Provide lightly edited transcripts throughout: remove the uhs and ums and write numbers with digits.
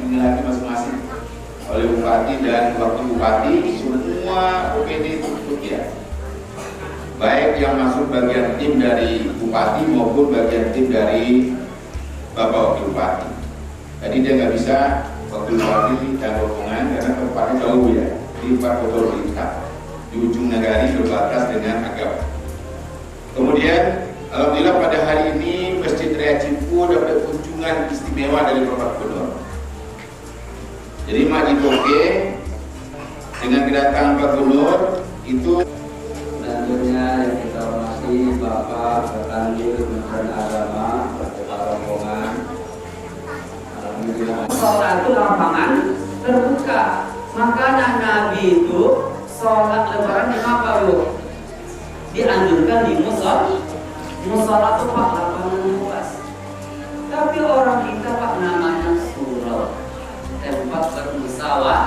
dinilai masing-masing oleh bupati dan wakil bupati. Semua OPD tutup ya, baik yang masuk bagian tim dari bupati maupun bagian tim dari bapak wakil bupati. Jadi dia nggak bisa wakil bupati dan rombongan karena tempatnya jauh ya, di Pak Kotor Berita di ujung Nagari berbatas dengan Agam. Kemudian alhamdulillah pada hari ini Masjid Raya Cipu dapat kunjungan istimewa dari Bapak Gubernur. Jadi Majid Oke dengan kedatangan Pak Gubernur itu. Selanjutnya yang kita hormati Bapak Ketandir Kementerian Agama, Kepala Rombongan. Sholat itu lapangan terbuka. Makanya Nabi itu sholat lebaran di apa Bu? Dianjurkan di musola. Musola itu Pak lapangan luas. Tapi orang kita Pak namanya surau, tempat bermusyawarah.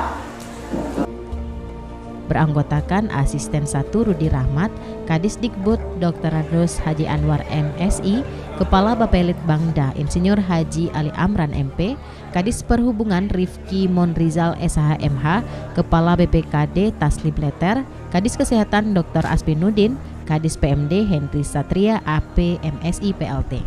Beranggotakan Asisten 1 Rudi Rahmat, Kadis Dikbud Dr. Radus Haji Anwar MSI, Kepala Bapelit Bangda Insinyur Haji Ali Amran MP, Kadis Perhubungan Rifki Monrizal SHMH, Kepala BPKD Taslim Leter, Kadis Kesehatan Dr. Asbinuddin, Kadis PMD Henry Satria AP MSI PLT.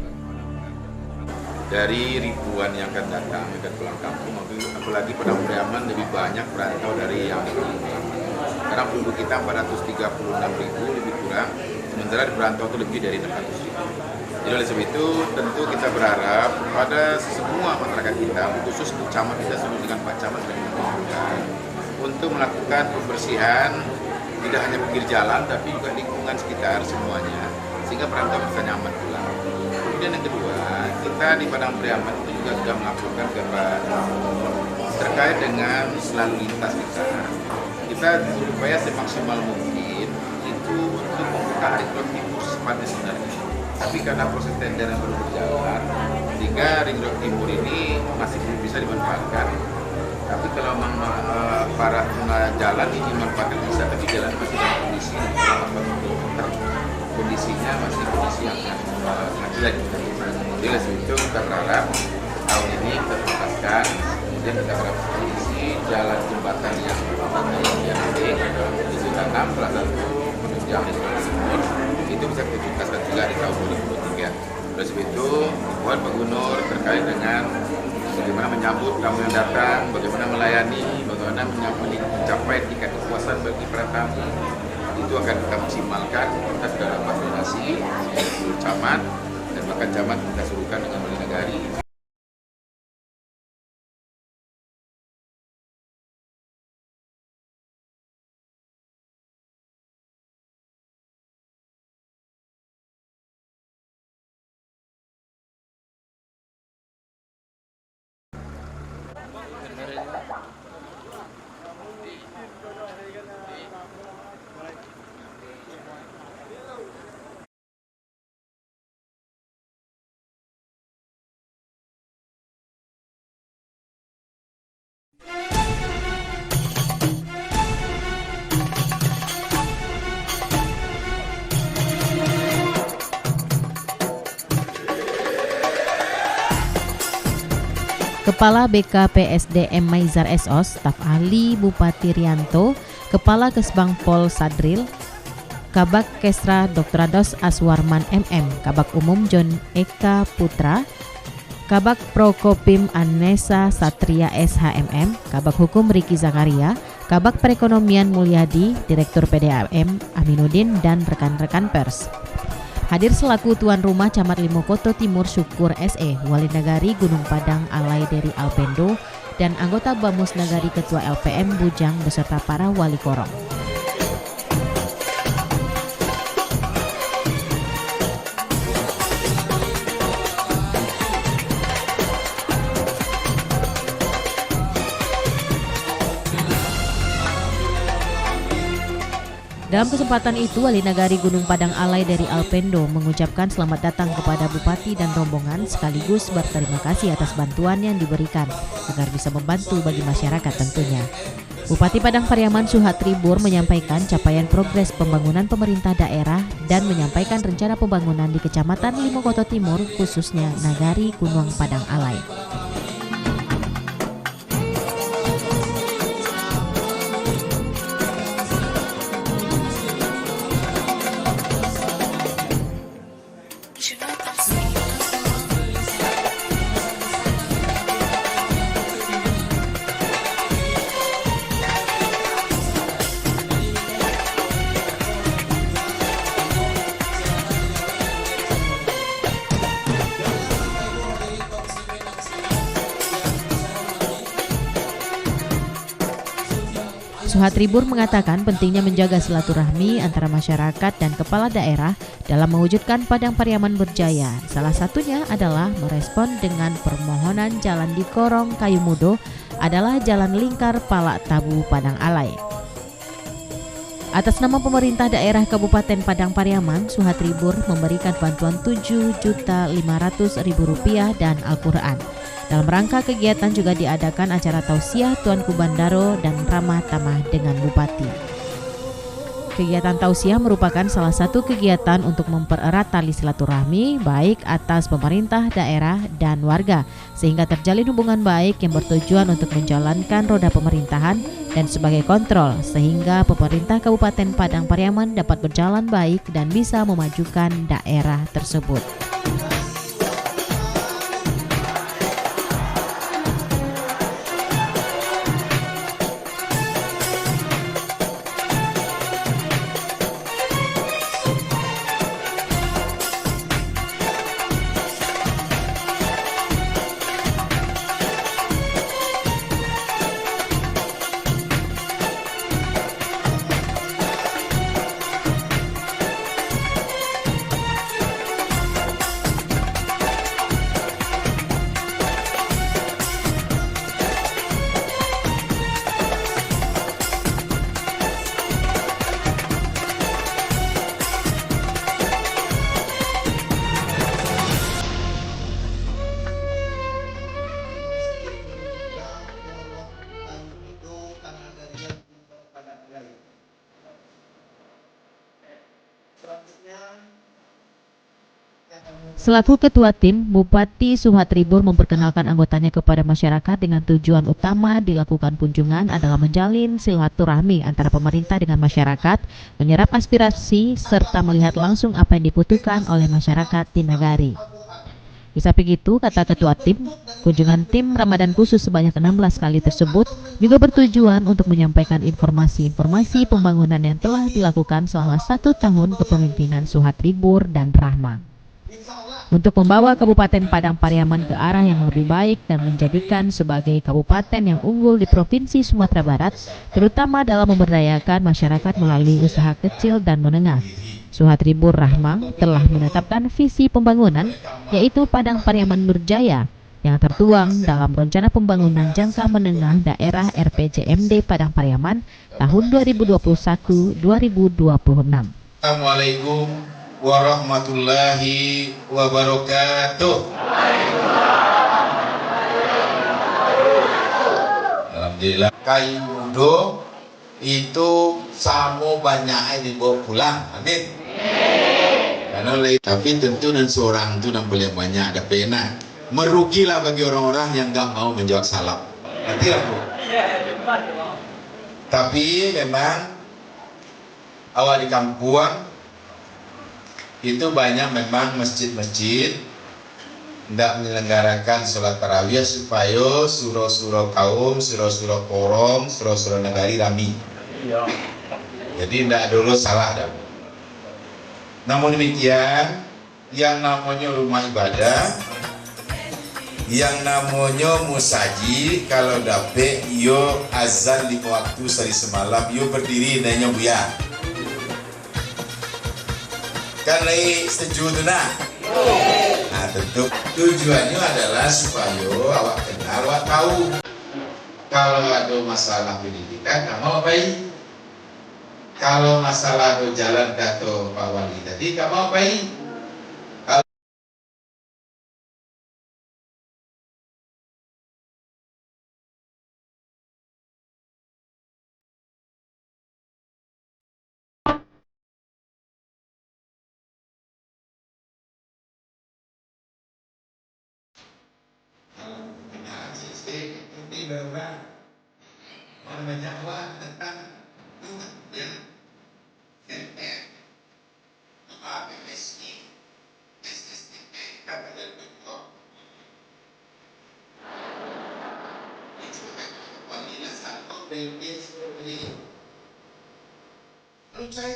Dari ribuan yang akan datang dan pulang kampung, apalagi pada Priaman lebih banyak berantau dari yang di kampung. Karena penduduk kita 436.000 lebih kurang, sementara di perantau itu lebih dari 600.000. Jadi oleh sebab itu tentu kita berharap kepada semua masyarakat kita, khusus untuk camat kita sebut dengan Pak Camat dan untuk melakukan pembersihan tidak hanya pinggir jalan tapi juga lingkungan sekitar semuanya, sehingga perantau bisa nyaman pulang. Kemudian yang kedua, kita di Padang Priaman itu juga sudah melakukan terkait dengan selalu lintas kita supaya semaksimal mungkin itu untuk membuka ring road timur secepatnya sebenarnya. Tapi karena proses tender yang baru berjalan, sehingga ring road timur ini masih belum bisa dimanfaatkan. Tapi kalau memang para pengguna jalan ini dimanfaatkan bisa, tapi jalan masih dalam kondisi kondisinya masih kondisi yang sangat jelek. Jadi oleh sebab itu kita berharap tahun ini kita tuntaskan, kemudian kita berharap kondisi jalan jembatan yang baik dalam kondisi tanam salah satu menunjang di Sulawesi Timur itu bisa kita tuntaskan juga di tahun 2023. Oleh sebab itu buat Pak Gubernur terkait dengan bagaimana menyambut tamu yang datang, bagaimana melayani, bagaimana mencapai tingkat kepuasan bagi para tamu, itu akan kita maksimalkan. Kita sudah dapat donasi dari camat dan bahkan camat kita suruhkan dengan Wali Nagari. Kepala BKPSDM Maizar SOS, Staf Ahli Bupati Rianto, Kepala Kesbang Pol Sadril, Kabak Kesra Dr. Radus Aswarman MM, Kabak Umum John Eka Putra, Kabak Prokopim Anessa Satria SHMM, Kabak Hukum Riki Zakaria, Kabak Perekonomian Mulyadi, Direktur PDAM Aminuddin, dan rekan-rekan pers. Hadir selaku tuan rumah Camat Limokoto Timur Syukur SE, Wali Nagari Gunung Padang Alai dari Alpendo, dan anggota Bamus Nagari Ketua LPM Bujang beserta para wali korong. Dalam kesempatan itu, Wali Nagari Gunung Padang Alai dari Alpendo mengucapkan selamat datang kepada Bupati dan rombongan sekaligus berterima kasih atas bantuan yang diberikan agar bisa membantu bagi masyarakat tentunya. Bupati Padang Pariaman Suhatri Bur menyampaikan capaian progres pembangunan pemerintah daerah dan menyampaikan rencana pembangunan di Kecamatan Limokoto Timur khususnya Nagari Gunung Padang Alai. Suhatribur mengatakan pentingnya menjaga silaturahmi antara masyarakat dan kepala daerah dalam mewujudkan Padang Pariaman berjaya. Salah satunya adalah merespon dengan permohonan jalan di Korong Kayu Mudo adalah Jalan Lingkar Palak Tabu Padang Alai. Atas nama pemerintah daerah Kabupaten Padang Pariaman, Suhatribur memberikan bantuan Rp7.500.000 dan Al-Quran. Dalam rangka kegiatan juga diadakan acara tausiah Tuanku Bandaro dan ramah tamah dengan Bupati. Kegiatan tausiah merupakan salah satu kegiatan untuk mempererat tali silaturahmi baik atas pemerintah daerah dan warga, sehingga terjalin hubungan baik yang bertujuan untuk menjalankan roda pemerintahan dan sebagai kontrol, sehingga pemerintah Kabupaten Padang Pariaman dapat berjalan baik dan bisa memajukan daerah tersebut. Selaku Ketua Tim, Bupati Suhatribur memperkenalkan anggotanya kepada masyarakat dengan tujuan utama dilakukan kunjungan adalah menjalin silaturahmi antara pemerintah dengan masyarakat, menyerap aspirasi, serta melihat langsung apa yang dibutuhkan oleh masyarakat di Nagari. Di samping itu, kata Ketua Tim, kunjungan tim Ramadan khusus sebanyak 16 kali tersebut juga bertujuan untuk menyampaikan informasi-informasi pembangunan yang telah dilakukan selama 1 tahun kepemimpinan Suhatribur dan Rahma, untuk membawa Kabupaten Padang Pariaman ke arah yang lebih baik dan menjadikan sebagai kabupaten yang unggul di Provinsi Sumatera Barat, terutama dalam memberdayakan masyarakat melalui usaha kecil dan menengah. Suhatribur Rahma telah menetapkan visi pembangunan, yaitu Padang Pariaman Berjaya, yang tertuang dalam rencana pembangunan jangka menengah daerah RPJMD Padang Pariaman tahun 2021-2026. Assalamualaikum warahmatullahi wabarakatuh. Alhamdulillah. Kayu mudo itu samo banyak dibawa pulang. Amin. Karena tapi tentu dan seorang itu nampak banyak ada pena. Merugilah bagi orang-orang yang nggak mau menjawab salam. Nanti aku. Tapi memang awal di kampung itu banyak memang masjid-masjid tidak menyelenggarakan sholat tarawih supaya surau-surau kaum, surau-surau korong, surau-surau negari rami. Jadi tidak dulu salah dah. Namun demikian, yang namanya rumah ibadah, yang namanya musaji, kalau dapet yo azan 5 waktu sehari semalam, yo berdiri nanya buya. Kan lagi setuju nah. Nah tentu tujuannya adalah supaya awak kenal, awak tahu. Kalau ada masalah pendidikan, kamu apain? Kalau masalah ada jalan kata Pak Wali tadi, kamu apain?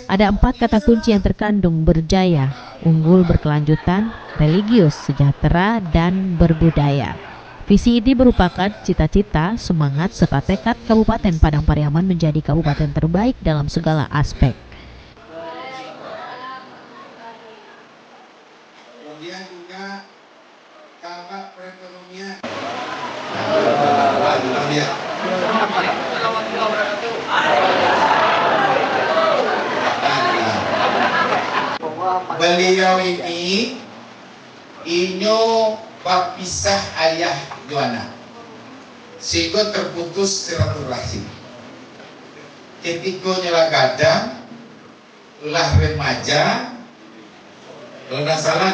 Ada 4 kata kunci yang terkandung: berjaya, unggul berkelanjutan, religius, sejahtera, dan berbudaya. Visi ini merupakan cita-cita, semangat, serta tekad Kabupaten Padang Pariaman menjadi kabupaten terbaik dalam segala aspek. Kemudian juga kabak perekonomian. Beliau ini inyo bapisah ayah Joana, sehingga terputus silaturahim. Ketika nyala gadang, lah remaja, kalau tidak salah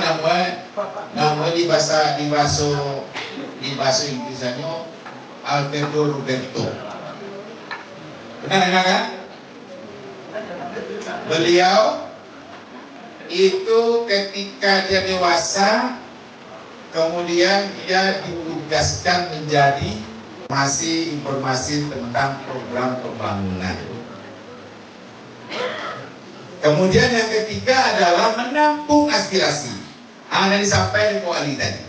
nama di bahasa Inggrisnya Alberto Roberto. Benar kan? Beliau itu ketika dia dewasa, kemudian dia ditugaskan menjadi informasi tentang program pembangunan. Kemudian yang ketiga adalah menampung aspirasi. Yang disampaikan Pak Wali tadi.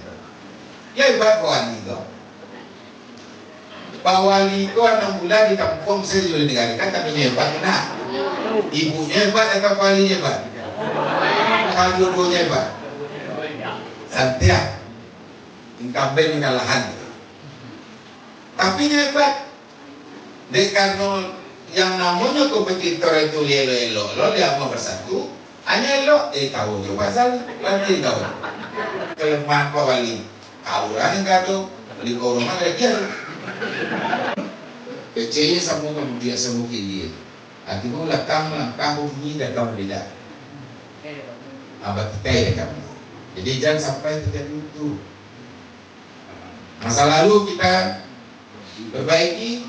Ya hebat Pak Wali itu. Pak Wali itu 6 bulan di kampung saya juga digarikan, tapi hebat benar. Ibunya hebat atau Pak Wali hebat? Kalau dua-duanya hebat. Santia. Incumbent kalahan. Tapi hebat. Karena yang namanya kompetitor itu elo-elo, lo dia mau bersatu, hanya elo, tahu juga pasal, nanti tahu. Kelemahan Pak Wali, kauran yang kado, beli korona aja. Kecilnya semua kemudian semua kiri. Artinya langkah bunyi dan kamu tidak. Abad kita ya kamu. Jadi jangan sampai terjadi itu. Masa lalu kita perbaiki,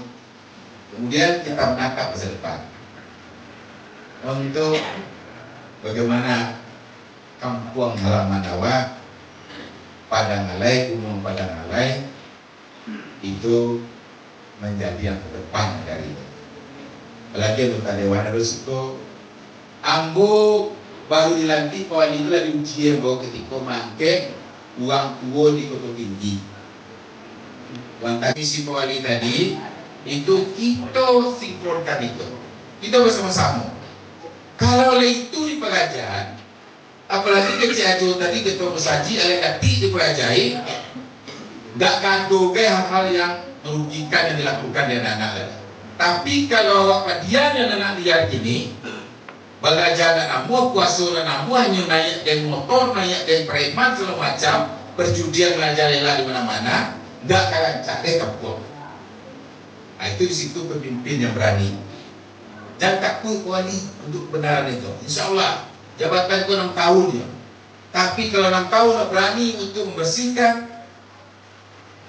kemudian kita menatap masa depan untuk bagaimana kampung halaman awak Padang Alai, Gunung Padang Alai itu menjadi yang terdepan dari itu. Apalagi untuk Dewan Rusiko, Ambo baru dilantik Pak Wali itu lagi ujian bahwa ketika mangke uang tua di Kota Tinggi. Uang tadi si Pak Wali tadi itu kita sinkronkan itu, kita bersama-sama. Kalau oleh itu di pengajian, apalagi kecil tadi kita bersaji oleh kati di pengajian, nggak kado hal-hal yang merugikan yang dilakukan di anak-anak. Tapi kalau dia dan anak dia ini belajar dan amu kuasa dan amu hanya naik dan motor, naik dan preman segala macam, perjudian belajar di mana-mana, nggak kalah cari kampung. Nah, itu di situ pemimpin yang berani. Jangan takut Wali untuk kebenaran itu. Insya Allah jabatan itu 6 tahun ya. Tapi kalau 6 tahun berani untuk membersihkan,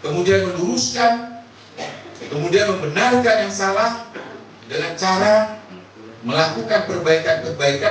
kemudian meluruskan, kemudian membenarkan yang salah dengan cara melakukan perbaikan-perbaikan